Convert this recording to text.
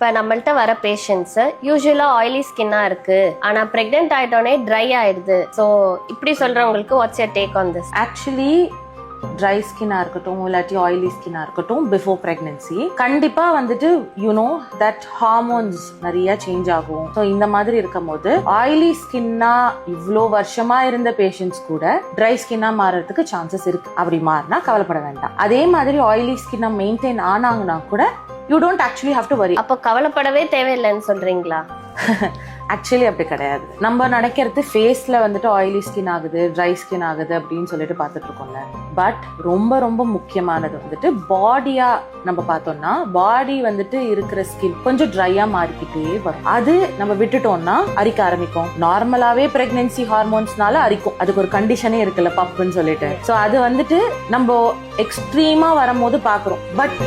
இப்போ நம்மள்ட்ட வர பேஷண்ட்ஸ் யூஸ்வலாக ஆயிலி ஸ்கின்னாக இருக்கு ஆனால் ப்ரெக்னென்ட் ஆகிட்டோன்னே ட்ரை ஆயிடுது. ஸோ இப்படி சொல்கிறவங்களுக்கு what's your take on this? Actually dry ஸ்கின்னாக இருக்கட்டும் இல்லாட்டி ஆயிலி ஸ்கின்னாக இருக்கட்டும் பிஃபோர் ப்ரெக்னென்சி கண்டிப்பாக வந்துட்டு யூனோ தட் ஹார்மோன்ஸ் நிறைய சேஞ்ச் ஆகும். ஸோ இந்த மாதிரி இருக்கும் போது ஆயிலி ஸ்கின்னா இவ்வளோ வருஷமா இருந்த பேஷண்ட்ஸ் கூட ட்ரை ஸ்கின்னா மாறதுக்கு சான்சஸ் இருக்கு. அப்படி மாறினா கவலைப்பட வேண்டாம். அதே மாதிரி ஆயிலி ஸ்கின்னா மெயின்டைன் ஆனாங்கன்னா கூட you don't actually have to worry. அப்போ கவலைப்படவே தேவையில்லைன்னு சொல்றீங்களா? ஆக்சுவலி அப்படி கிடையாது. நம்ம நினைக்கிறது ஃபேஸ்ல வந்துட்டு ஆயிலி ஸ்கின் ஆகுது ட்ரை ஸ்கின் ஆகுது அப்படின்னு சொல்லிட்டு பார்த்துட்டு இருக்கோம்ல. பட் ரொம்ப ரொம்ப முக்கியமானது வந்துட்டு பாடியா நம்ம பார்த்தோம்னா பாடி வந்துட்டு இருக்கிற ஸ்கின் கொஞ்சம் ட்ரையா மாறிக்கிட்டே வரும். அது நம்ம விட்டுட்டோம்னா அரிக்க ஆரம்பிக்கும். நார்மலாவே பிரெக்னன்சி ஹார்மோன்ஸ்னால அரிக்கும். அதுக்கு ஒரு கண்டிஷனே இருக்குல்ல பப்புன்னு சொல்லிட்டு. ஸோ அது வந்துட்டு நம்ம எக்ஸ்ட்ரீமா வரும்போது பாக்குறோம். பட்